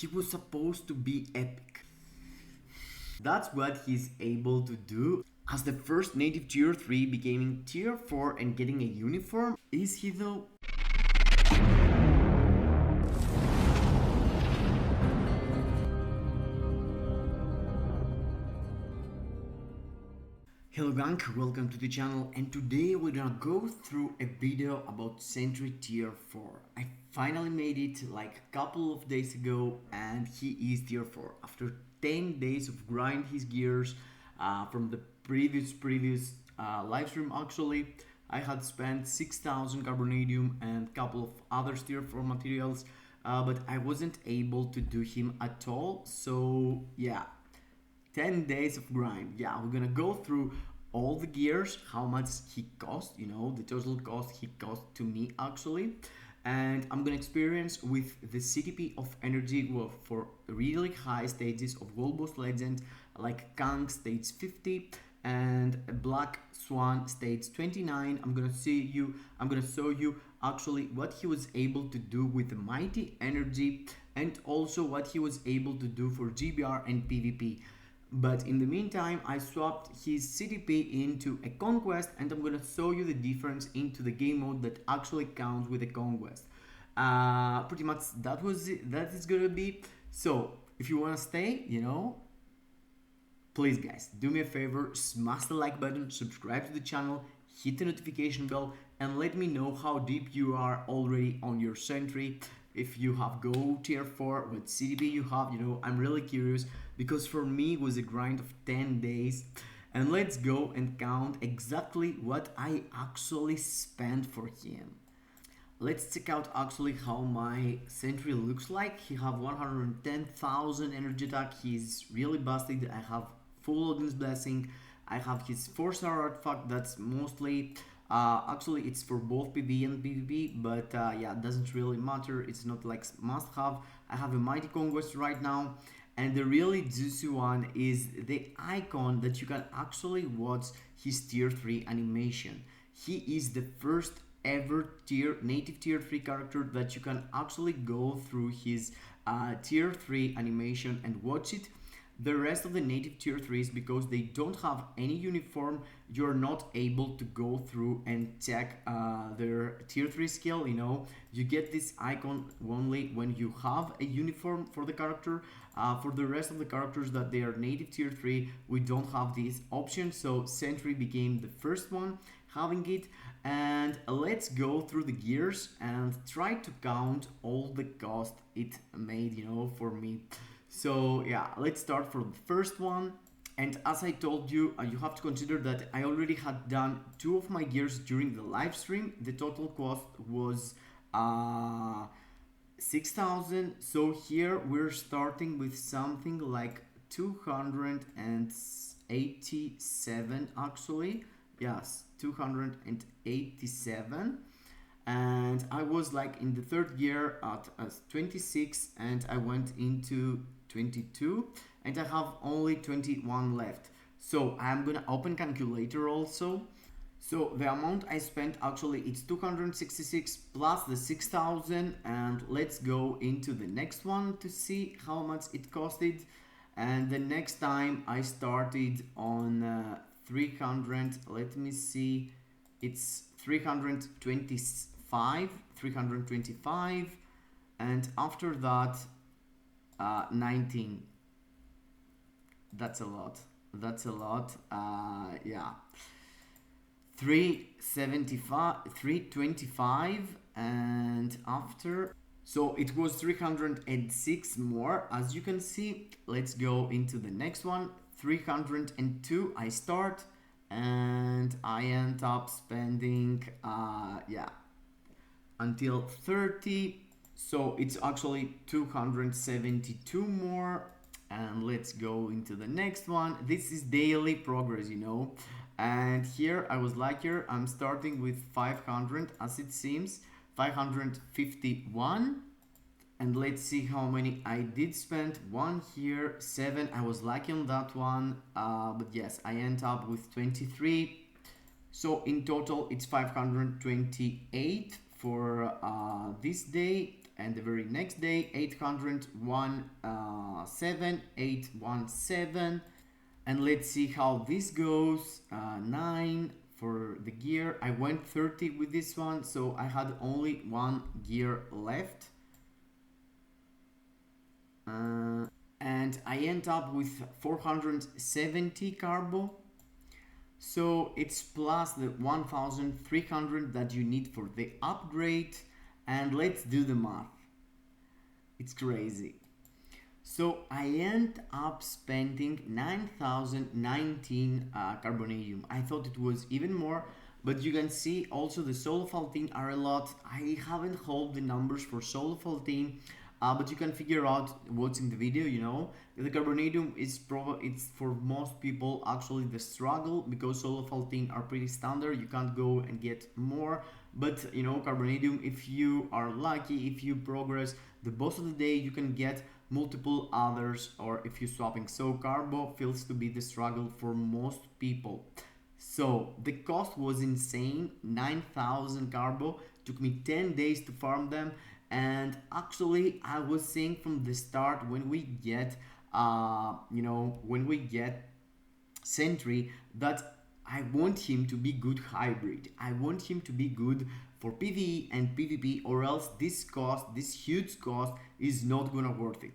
he was supposed to be epic. That's what he's able to do. As the first native tier 3 becoming tier 4 and getting a uniform. Is he though? Hello gang, welcome to the channel, and today we're gonna go through a video about Sentry tier 4. I finally made it like a couple of days ago and he is tier 4. After 10 days of grind his gears from the previous live stream. Actually, I had spent 6,000 carbonadium and a couple of other tier 4 materials, but I wasn't able to do him at all. So yeah, 10 days of grind. Yeah, we're gonna go through all the gears, how much he cost, you know, the total cost he cost to me actually. And I'm gonna experience with the CTP of Energy for really high stages of World Boss Legend, like Kang stage 50 and Black Swan stage 29. I'm gonna show you actually what he was able to do with the mighty energy and also what he was able to do for GBR and PvP. But in the meantime, I swapped his CTP into a conquest, and I'm gonna show you the difference into the game mode that actually counts with the conquest. Pretty much that is gonna be. So if you wanna stay, you know, please guys, do me a favor, smash the like button, subscribe to the channel, hit the notification bell, and let me know how deep you are already on your Sentry. If you have go tier 4, what CTP you have, you know, I'm really curious, because for me it was a grind of 10 days. And let's go and count exactly what I actually spent for him. Let's check out actually how my Sentry looks like. He have 110,000 energy attack, he's really busted. I have full Odin's Blessing, I have his 4-star artifact, that's mostly actually it's for both PvE and PvP, but yeah, it doesn't really matter, it's not like must have. I have a mighty conquest right now, and the really juicy one is the icon that you can actually watch his tier 3 animation. He is the first ever native tier 3 character that you can actually go through his tier 3 animation and watch it. The rest of the native tier 3s, because they don't have any uniform, you're not able to go through and check their tier 3 skill, you know. You get this icon only when you have a uniform for the character. For the rest of the characters that they are native tier 3, we don't have this option, so Sentry became the first one having it. And let's go through the gears and try to count all the cost it made, you know, for me. So yeah, let's start from the first one. And as I told you, you have to consider that I already had done 2 of my gears during the live stream. The total cost was 6,000. So here we're starting with something like 287 actually. Yes, 287. And I was like in the 3rd gear at 26, and I went into 22, and I have only 21 left. So I'm gonna open calculator also. So the amount I spent actually it's 266 plus the 6,000, and let's go into the next one to see how much it costed. And the next time I started on 300, let me see, it's 325, and after that 19. That's a lot, yeah, 325, and after, so it was 306 more, as you can see. Let's go into the next one. 302 I start, and I end up spending yeah, until 30, so it's actually 272 more. And let's go into the next one. This is daily progress, you know, and here I was luckier. I'm starting with 500, as it seems, 551. And let's see how many I did spend. 1 here, 7, I was lucky on that one, but yes, I end up with 23. So in total it's 528 for this day. and the very next day 817, and let's see how this goes. 9 for the gear. I went 30 with this one, so I had only one gear left. And I end up with 470 carbo. So it's plus the 1300 that you need for the upgrade. And let's do the math. It's crazy. So I end up spending 9019 carbonadium. I thought it was even more, but you can see also the solo faultine are a lot. I haven't hauled the numbers for solo faultine, but you can figure out what's in the video, you know. The carbonadium is it's for most people actually the struggle, because solo faultine are pretty standard. You can't go and get more, but you know, carbonadium, if you are lucky, if you progress the boss of the day, you can get multiple others, or if you're swapping. So carbo feels to be the struggle for most people. So the cost was insane. 9,000 carbo, took me 10 days to farm them. And actually I was saying from the start, when we get when we get Sentry, that I want him to be good hybrid. I want him to be good for PvE and PvP, or else this huge cost is not gonna worth it.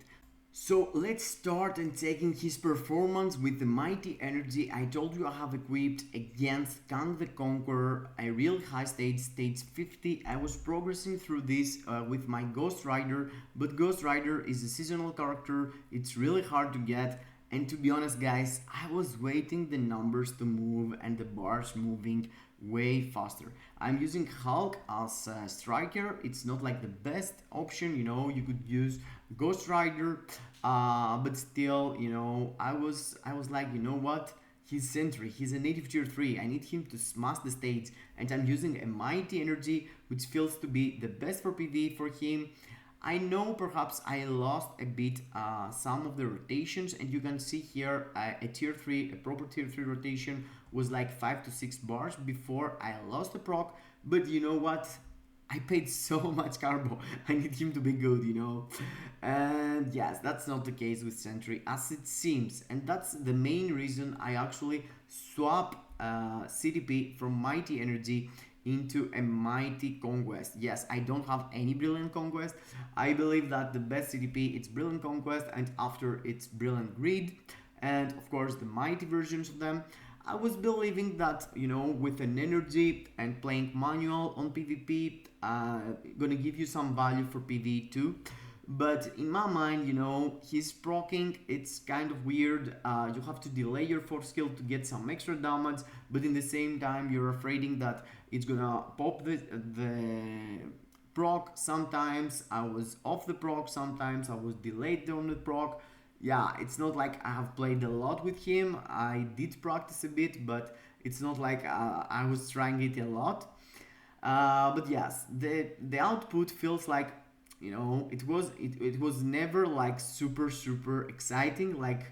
So let's start and taking his performance with the mighty energy. I told you I have equipped against Kang the Conqueror a real high stage 50. I was progressing through this with my Ghost Rider, but Ghost Rider is a seasonal character. It's really hard to get. And to be honest guys, I was waiting the numbers to move and the bars moving way faster. I'm using Hulk as a striker. It's not like the best option, you know. You could use Ghost Rider, but still, you know, I was like, you know what, he's Sentry, he's a native tier 3, I need him to smash the stage, and I'm using a mighty energy, which feels to be the best for PvE for him. I know perhaps I lost a bit some of the rotations, and you can see here a tier 3, a proper tier 3 rotation was like 5 to 6 bars before I lost the proc, but you know what? I paid so much carbo, I need him to be good, you know. And yes, that's not the case with Sentry as it seems, and that's the main reason I actually swap CTP from Mighty Energy into a Mighty Conquest. Yes, I don't have any Brilliant Conquest. I believe that the best CTP it's Brilliant Conquest, and after it's Brilliant Greed, and of course the mighty versions of them. I was believing that, you know, with an energy and playing manual on PvP, gonna give you some value for PvE too. But in my mind, you know, his proccing, it's kind of weird. You have to delay your force skill to get some extra damage, but in the same time, you're afraid that it's gonna pop the proc. Sometimes I was off the proc, sometimes I was delayed on the proc. Yeah, it's not like I have played a lot with him. I did practice a bit, but it's not like I was trying it a lot. But yes, the output feels like, you know, it was never like super exciting like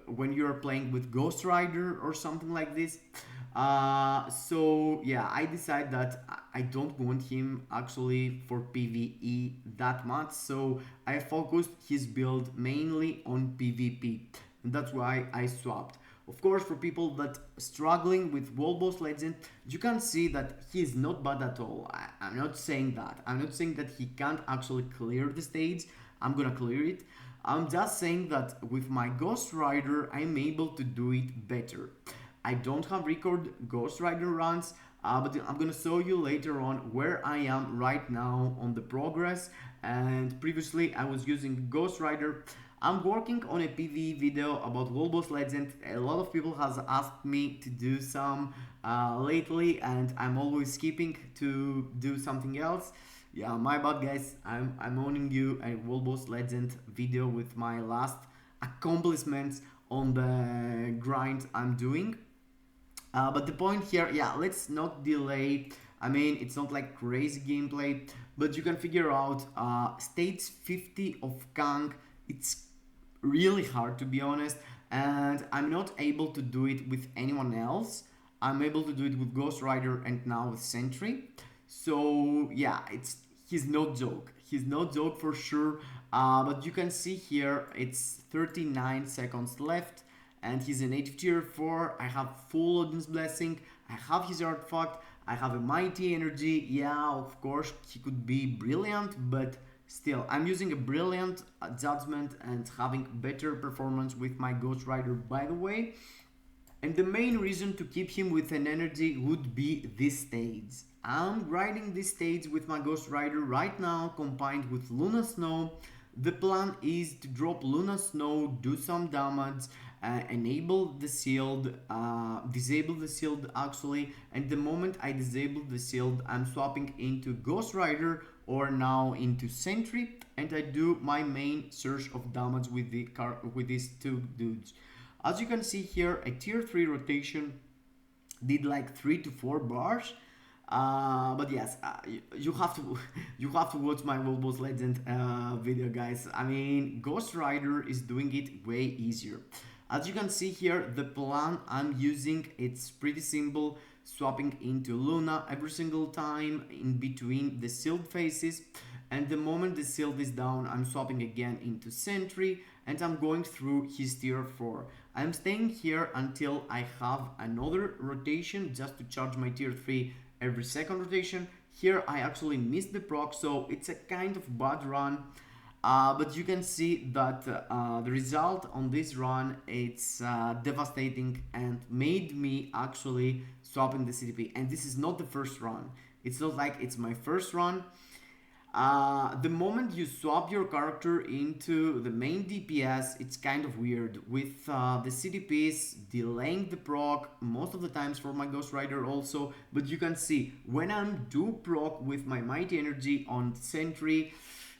when you're playing with Ghost Rider or something like this. So yeah, I decided that I don't want him actually for PvE that much, so I focused his build mainly on PvP, and that's why I swapped. Of course, for people that struggling with World Boss Legend, you can see that he is not bad at all. I'm not saying that. I'm not saying that he can't actually clear the stage. I'm gonna clear it. I'm just saying that with my Ghost Rider, I'm able to do it better. I don't have record Ghost Rider runs, but I'm gonna show you later on where I am right now on the progress. And previously I was using Ghost Rider. I'm working on a PvE video about World Boss Legend. A lot of people has asked me to do some lately, and I'm always skipping to do something else. Yeah, my bad guys. I'm owning you a World Boss Legend video with my last accomplishments on the grind I'm doing. But the point here, yeah, let's not delay. I mean, it's not like crazy gameplay, but you can figure out stage 50 of Kang. It's really hard, to be honest, and I'm not able to do it with anyone else. I'm able to do it with Ghost Rider and now with Sentry. So yeah, he's no joke. he's no joke for sure. But you can see here it's 39 seconds left, and he's a native tier 4. I have full Odin's Blessing, I have his artifact, I have a mighty energy. Yeah, of course he could be brilliant, but still I'm using a brilliant judgment and having better performance with my Ghost Rider, by the way. And the main reason to keep him with an energy would be this stage. I'm grinding this stage with my Ghost Rider right now, combined with Luna Snow. The plan is to drop Luna Snow, do some damage, enable the shield, disable the shield actually, and the moment I disable the shield, I'm swapping into Ghost Rider or now into Sentry, and I do my main surge of damage with these two dudes. As you can see here, a tier 3 rotation did like 3 to 4 bars. But yes, you have to you have to watch my World Boss Legend video, guys. I mean, Ghost Rider is doing it way easier. As you can see here, the plan I'm using, it's pretty simple. Swapping into Luna every single time in between the shield phases, and the moment the shield is down, I'm swapping again into Sentry, and I'm going through his tier 4. I'm staying here until I have another rotation just to charge my tier 3 every second rotation. Here I actually missed the proc, so it's a kind of bad run. But you can see that the result on this run, it's devastating and made me actually swapping the CTP. And this is not the first run. It's not like it's my first run. The moment you swap your character into the main DPS, it's kind of weird with the CTPs delaying the proc most of the times for my Ghost Rider also. But you can see when I'm do proc with my mighty energy on Sentry,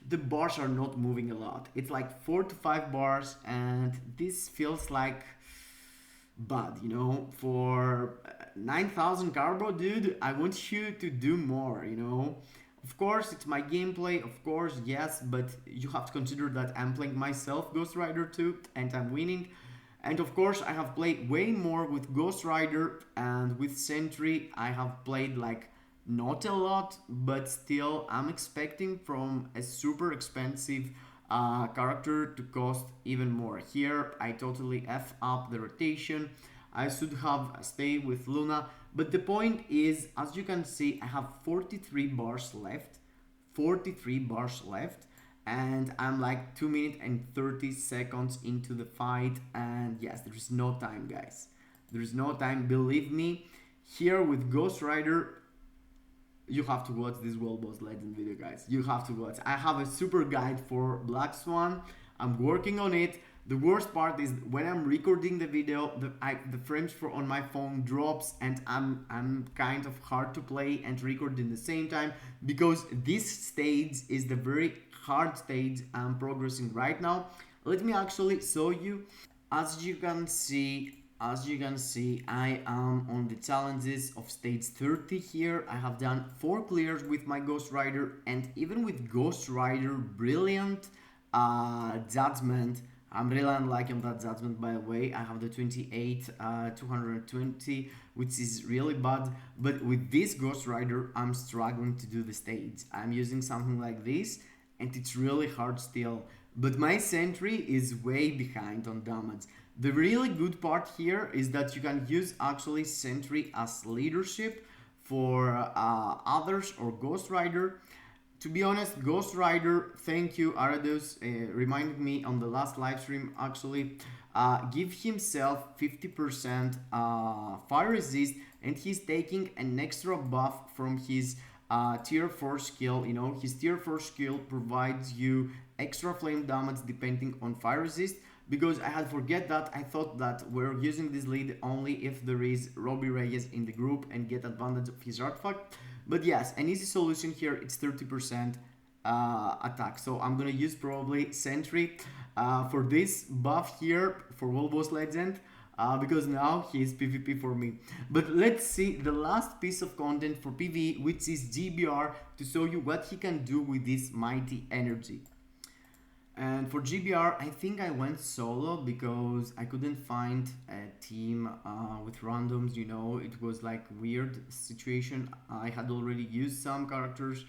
the bars are not moving a lot. It's like 4 to 5 bars, and this feels like bad, you know. For 9,000 carbo, dude, I want you to do more, you know. Of course, it's my gameplay, of course, yes, but you have to consider that I'm playing myself Ghost Rider too, and I'm winning. And of course, I have played way more with Ghost Rider, and with Sentry, I have played like not a lot, but still I'm expecting from a super expensive character to cost even more. Here I totally F up the rotation. I should have stayed with Luna, but the point is, as you can see, I have 43 bars left, 43 bars left, and I'm like 2 minutes and 30 seconds into the fight, and yes, there is no time, guys. There is no time, believe me. Here with Ghost Rider, you have to watch this World Boss Legend video, guys. You have to watch. I have a super guide for Black Swan. I'm working on it. The worst part is when I'm recording the video, the frames for on my phone drops, and I'm kind of hard to play and record in the same time, because this stage is the very hard stage I'm progressing right now. Let me actually show you. As you can see, I am on the challenges of stage 30 here. I have done 4 clears with my Ghost Rider, and even with Ghost Rider brilliant judgment, I'm really unlucky on that judgment, by the way. I have the 28, 220, which is really bad. But with this Ghost Rider, I'm struggling to do the stage. I'm using something like this, and it's really hard still. But my Sentry is way behind on damage. The really good part here is that you can use actually Sentry as leadership for others or Ghost Rider. To be honest, Ghost Rider, thank you, Arados, reminded me on the last live stream actually, give himself 50% fire resist, and he's taking an extra buff from his tier 4 skill. You know, his tier 4 skill provides you extra flame damage depending on fire resist, because I had forget that. I thought that we're using this lead only if there is Robbie Reyes in the group and get advantage of his artifact. But yes, an easy solution here, it's 30% attack. So I'm gonna use probably Sentry for this buff here for World Boss Legend, because now he is PvP for me. But let's see the last piece of content for PvE, which is GBR, to show you what he can do with this mighty energy. And for GBR, I think I went solo because I couldn't find a team with randoms, you know. It was like weird situation. I had already used some characters,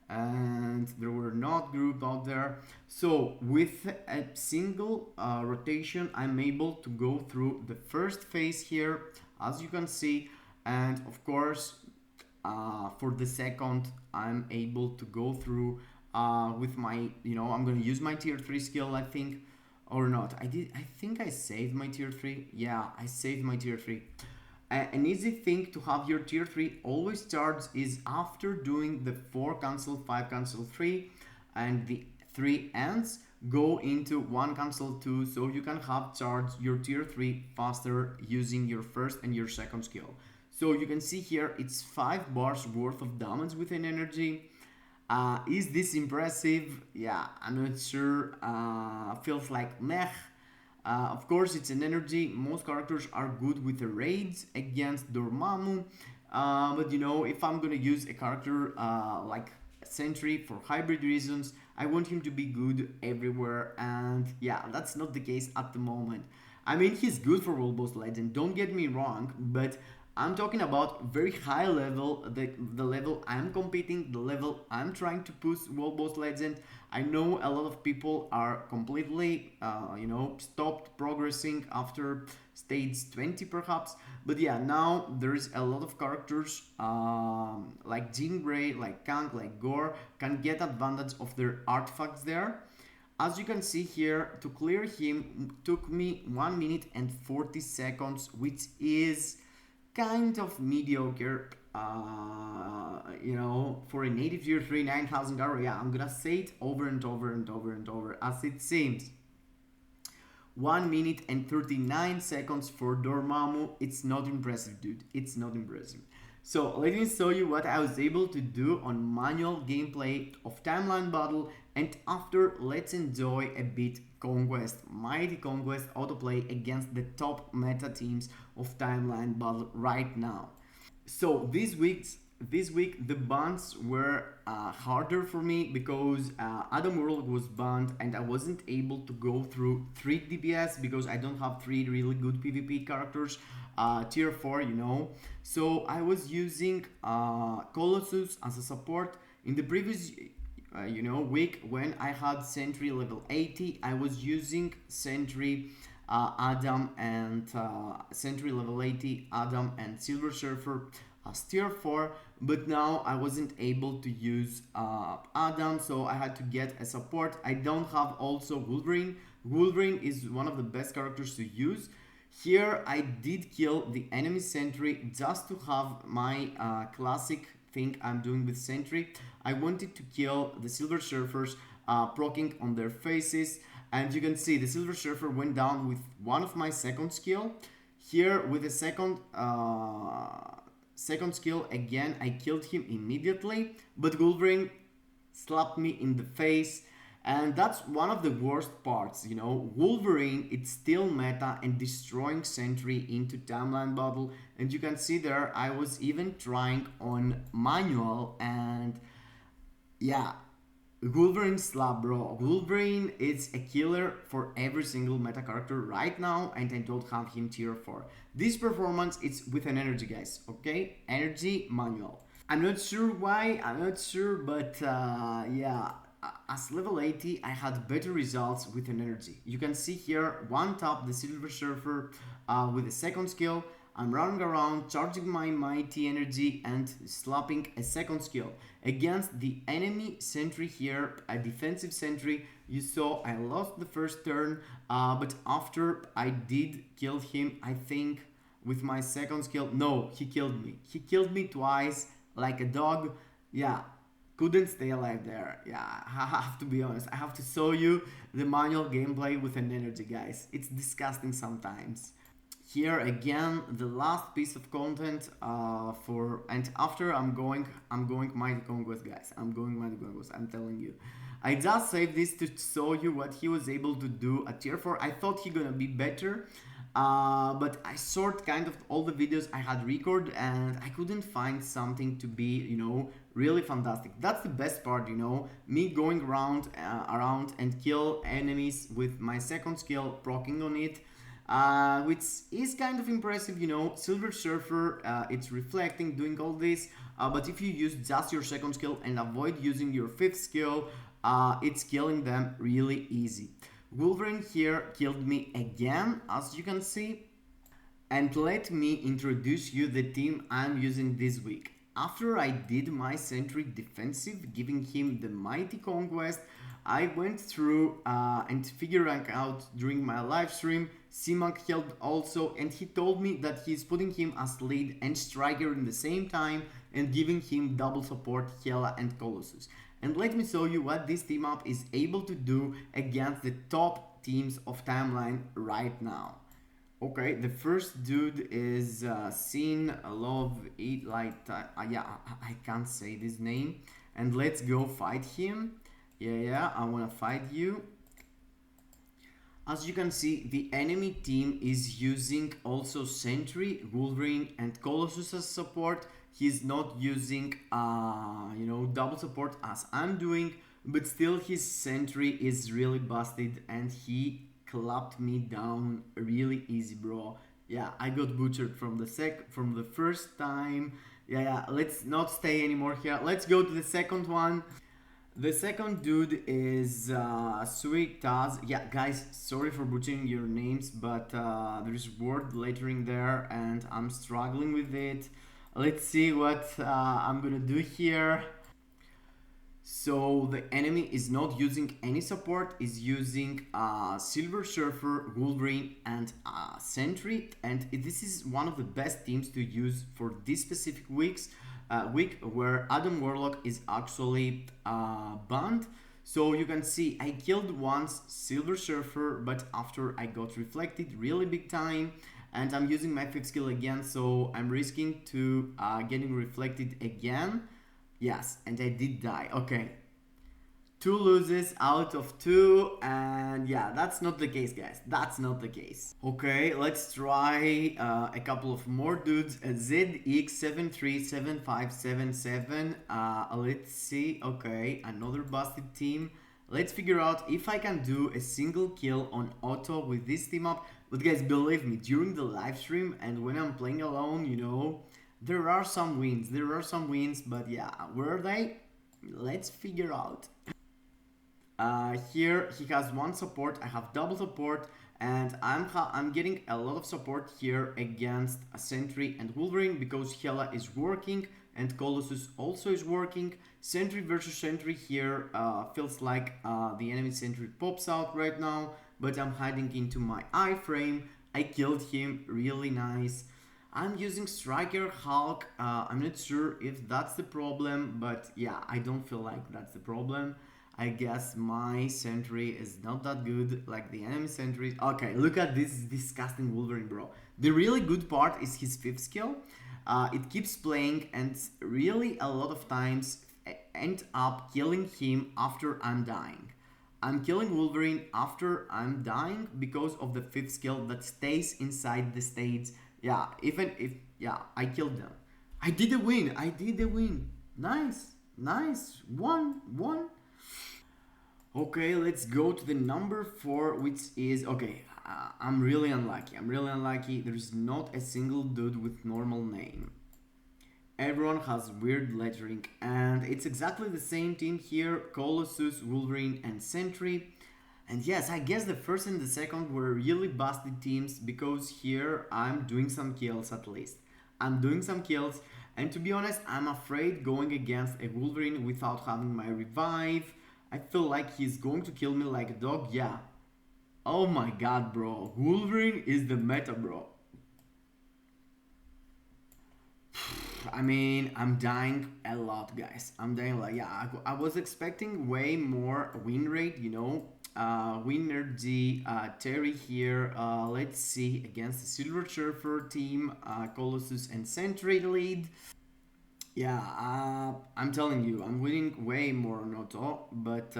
and there were not group out there. So with a single rotation, I'm able to go through the first phase here, as you can see, and of course for the second I'm able to go through with my, I'm gonna use my tier 3 skill, I think, or not. I think I saved my tier 3. Yeah, I saved my tier 3. An easy thing to have your tier 3 always charge is after doing the 4 cancel 5 cancel 3 and the 3 ends, go into 1 cancel 2, so you can have charge your tier 3 faster using your first and your second skill. So you can see here it's 5 bars worth of damage with an energy. Is this impressive? Yeah, I'm not sure. Feels like meh. Of course, it's an energy. Most characters are good with the raids against Dormammu. But if I'm gonna use a character like Sentry for hybrid reasons, I want him to be good everywhere. And yeah, that's not the case at the moment. I mean, he's good for World Boss Legend, don't get me wrong, but I'm talking about very high level, the level I'm competing, the level I'm trying to push World Boss Legend. I know a lot of people are completely, stopped progressing after stage 20 perhaps. But yeah, now there's a lot of characters like Jean Grey, like Kang, like Gore, can get advantage of their artifacts there. As you can see here, to clear him took me 1 minute and 40 seconds, which is kind of mediocre, for a native tier 3 9000 arrow. Yeah, I'm gonna say it over and over and over and over, as it seems. 1 minute and 39 seconds for Dormammu. It's not impressive, dude. It's not impressive. So let me show you what I was able to do on manual gameplay of Timeline Battle, and after let's enjoy a bit Conquest, Mighty Conquest autoplay against the top meta teams of Timeline Battle right now. So this week the bans were harder for me because Adam World was banned and I wasn't able to go through 3 DPS because I don't have 3 really good PvP characters, tier 4, So I was using Colossus as a support. In the previous week when I had Sentry level 80, I was using Sentry Adam and Sentry level 80 Adam and Silver Surfer as tier 4, but now I wasn't able to use Adam, so I had to get a support. I don't have also Wolverine. Wolverine is one of the best characters to use. Here I did kill the enemy Sentry just to have my classic thing I'm doing with Sentry. I wanted to kill the Silver Surfers, proccing on their faces, and you can see the Silver Surfer went down with one of my second skill. Here with the second skill again, I killed him immediately, but Wolverine slapped me in the face, and that's one of the worst parts, Wolverine, it's still meta and destroying Sentry into Timeline Battle, and you can see there I was even trying on manual, and yeah, Wolverine slap, bro. Wolverine is a killer for every single meta character right now, and I don't have him tier 4. This performance is with an energy, guys, okay? Energy manual. I'm not sure why, but yeah, as level 80, I had better results with an energy. You can see here, one tap the Silver Surfer with a second skill. I'm running around, charging my mighty energy and slapping a second skill against the enemy Sentry here, a defensive Sentry. You saw I lost the first turn, but after I did kill him, I think with my second skill. No, he killed me. He killed me twice like a dog. Yeah, couldn't stay alive there. Yeah, I have to be honest. I have to show you the manual gameplay with an energy, guys. It's disgusting sometimes. Here again, the last piece of content and after I'm going Mighty Conquest, guys. I'm going Mighty Conquest, I'm telling you. I just saved this to show you what he was able to do at tier 4. I thought he gonna be better, but I sort kind of all the videos I had recorded and I couldn't find something to be, really fantastic. That's the best part, me going around and kill enemies with my second skill, proccing on it. which is kind of impressive, you know. Silver Surfer, it's reflecting, doing all this, but if you use just your second skill and avoid using your fifth skill, it's killing them really easy. Wolverine here killed me again, as you can see. And let me introduce you the team I'm using this week. After I did my Sentry defensive, giving him the Mighty Conquest, I went through and figuring out during my live stream. Simak helped also, and he told me that he's putting him as lead and striker in the same time and giving him double support Hela and Colossus. And let me show you what this team up is able to do against the top teams of Timeline right now. Okay, the first dude is Sin Love Eat Light. Yeah, I can't say this name. And let's go fight him. Yeah, I wanna fight you. As you can see, the enemy team is using also Sentry, Wolverine, and Colossus as support. He's not using, you know, double support as I'm doing, but still his Sentry is really busted, and he clapped me down really easy, bro. Yeah, I got butchered from the first time. Yeah, let's not stay anymore here. Let's go to the second one. The second dude is Sweet Taz. Yeah, guys, sorry for butchering your names, but there's word lettering there, and I'm struggling with it. Let's see what I'm gonna do here. So the enemy is not using any support, is using Silver Surfer, Wolverine, and Sentry, and this is one of the best teams to use for this specific week where Adam Warlock is actually banned. So you can see I killed once Silver Surfer, but after I got reflected really big time, and I'm using my fifth skill again, so I'm risking to getting reflected again. Yes, and I did die. Okay. 2 loses out of 2, and yeah, that's not the case, guys. That's not the case. Okay, let's try a couple of more dudes. ZX737577. Let's see. Okay, another busted team. Let's figure out if I can do a single kill on auto with this team up. But guys, believe me, during the live stream and when I'm playing alone, you know, there are some wins, but yeah, where are they? Let's figure out. Here he has one support, I have double support, and I'm getting a lot of support here against a Sentry and Wolverine because Hela is working and Colossus also is working. Sentry versus Sentry here feels like the enemy Sentry pops out right now, but I'm hiding into my iframe. I killed him, really nice. I'm using Striker Hulk. I'm not sure if that's the problem, but yeah, I don't feel like that's the problem. I guess my Sentry is not that good like the enemy Sentry. Okay, look at this disgusting Wolverine, bro. The really good part is his fifth skill. It keeps playing and really a lot of times end up killing him after I'm dying. I'm killing Wolverine after I'm dying because of the fifth skill that stays inside the stage. Yeah, even if, yeah, I killed them. I did a win. Nice. One. Okay, let's go to the number 4, which is, okay, I'm really unlucky. There's not a single dude with normal name. Everyone has weird lettering, and it's exactly the same team here, Colossus, Wolverine, and Sentry. And yes, I guess the first and the second were really busted teams because here I'm doing some kills at least. I'm doing some kills, and to be honest, I'm afraid going against a Wolverine without having my revive. I feel like he's going to kill me like a dog, yeah. Oh my god, bro. Wolverine is the meta, bro. I mean, I'm dying a lot, guys. I'm dying a lot. Yeah, I was expecting way more win rate, you know. Energy Terry here. Let's see, against the Silver Surfer team, Colossus and Sentry lead. Yeah, I'm telling you, I'm winning way more on auto, but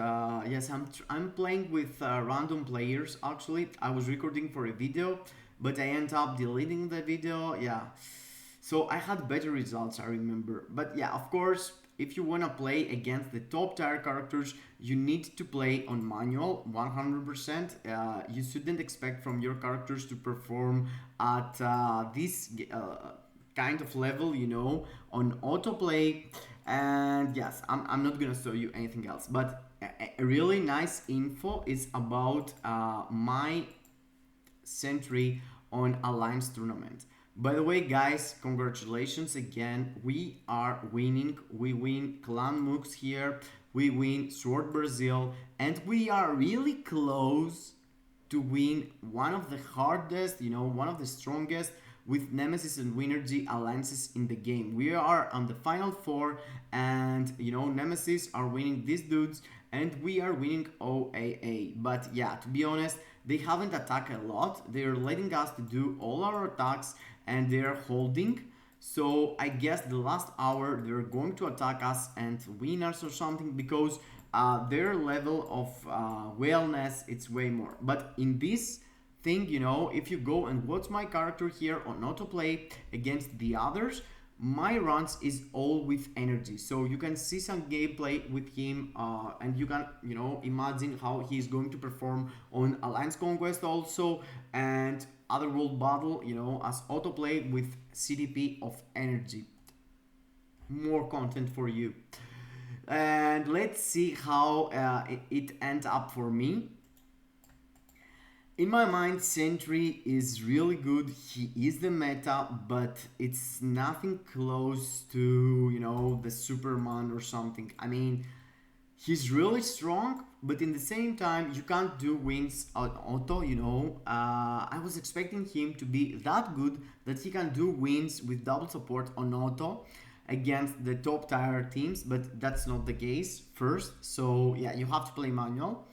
yes, I'm playing with random players. Actually, I was recording for a video, but I ended up deleting the video. Yeah, so I had better results, I remember. But yeah, of course, if you want to play against the top tier characters, you need to play on manual 100%. You shouldn't expect from your characters to perform at this kind of level, you know, on autoplay. And yes, I'm not gonna show you anything else, but a really nice info is about my Sentry on Alliance tournament. By the way, guys, congratulations again. We are winning. We win Clan Mooks here. We win Sword Brazil. And we are really close to win one of the hardest, you know, one of the strongest with Nemesis and Winergy alliances in the game. We are on the final four, and you know, Nemesis are winning these dudes and we are winning OAA. But yeah, to be honest, they haven't attacked a lot. They're letting us to do all our attacks and they're holding. So I guess the last hour they're going to attack us and win us or something, because their level of wellness, it's way more. But in this thing, you know, if you go and watch my character here on autoplay against the others, my runs is all with energy. So you can see some gameplay with him, and you can, you know, imagine how he's going to perform on Alliance Conquest also, and other world battle, you know, as autoplay with CTP of energy. More content for you. And let's see how it ends up for me. In my mind, Sentry is really good. He is the meta, but it's nothing close to, you know, the Superman or something. I mean, he's really strong, but in the same time, you can't do wins on auto, you know. I was expecting him to be that good that he can do wins with double support on auto against the top tier teams, but that's not the case first. So yeah, you have to play manual.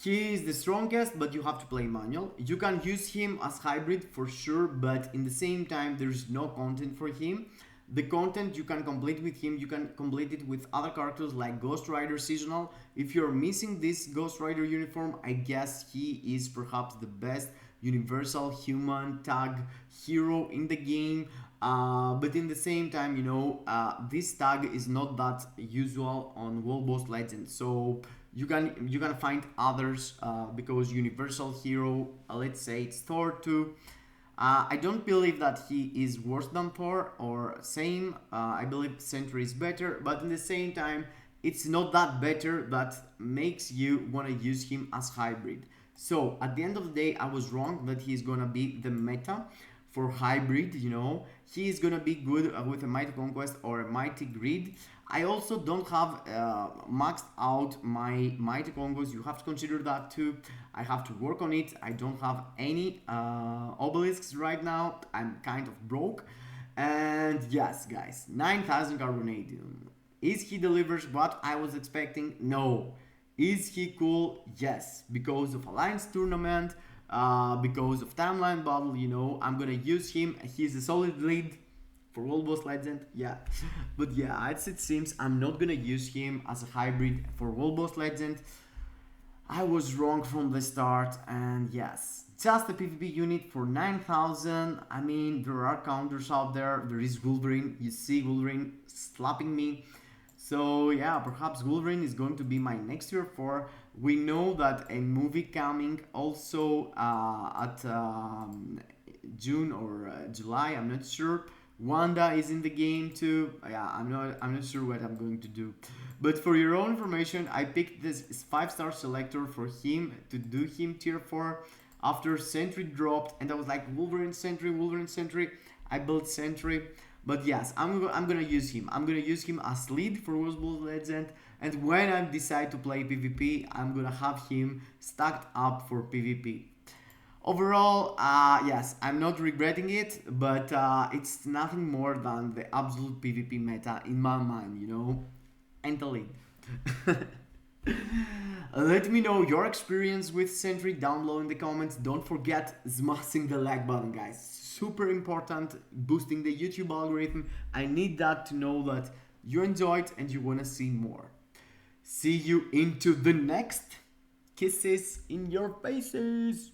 He is the strongest, but you have to play manual. You can use him as hybrid for sure, but in the same time, there's no content for him. The content you can complete with him, you can complete it with other characters like Ghost Rider Seasonal. If you're missing this Ghost Rider uniform, I guess he is perhaps the best universal human tag hero in the game. But in the same time, you know, this tag is not that usual on World Boss Legends. So you can find others, because universal hero, let's say it's Thor 2. I don't believe that he is worse than Thor or same. I believe Sentry is better, but in the same time, it's not that better that makes you want to use him as hybrid. So at the end of the day, I was wrong that he's gonna be the meta for hybrid, you know. He is gonna be good with a Mighty Conquest or a Mighty Grid. I also don't have maxed out my Mighty Conquest. You have to consider that too. I have to work on it. I don't have any obelisks right now. I'm kind of broke. And yes, guys, 9,000 carbonadium. Is he delivers what I was expecting? No. Is he cool? Yes. Because of Alliance Tournament, because of Timeline Battle, you know, I'm gonna use him. He's a solid lead for World Boss Legend, yeah. But yeah, as it seems, I'm not gonna use him as a hybrid for World Boss Legend. I was wrong from the start, and yes, just a PvP unit for 9,000. I mean, there are counters out there. There is Wolverine. You see Wolverine slapping me. So yeah, perhaps Wolverine is going to be my next tier 4. We know that a movie coming also at June or July, I'm not sure. Wanda is in the game too. Yeah, I'm not sure what I'm going to do. But for your own information, I picked this 5-star selector for him to do him tier 4 after Sentry dropped, and I was like, Wolverine Sentry, Wolverine Sentry. I built Sentry. But yes, I'm gonna use him. I'm gonna use him as lead for World Boss Legend, and when I decide to play PvP, I'm gonna have him stacked up for PvP. Overall, yes, I'm not regretting it, but it's nothing more than the absolute PvP meta in my mind, you know, and the lead. Let me know your experience with Sentry down below in the comments. Don't forget smashing the like button, guys. Super important, boosting the YouTube algorithm. I need that to know that you enjoyed and you want to see more. See you into the next. Kisses in your faces.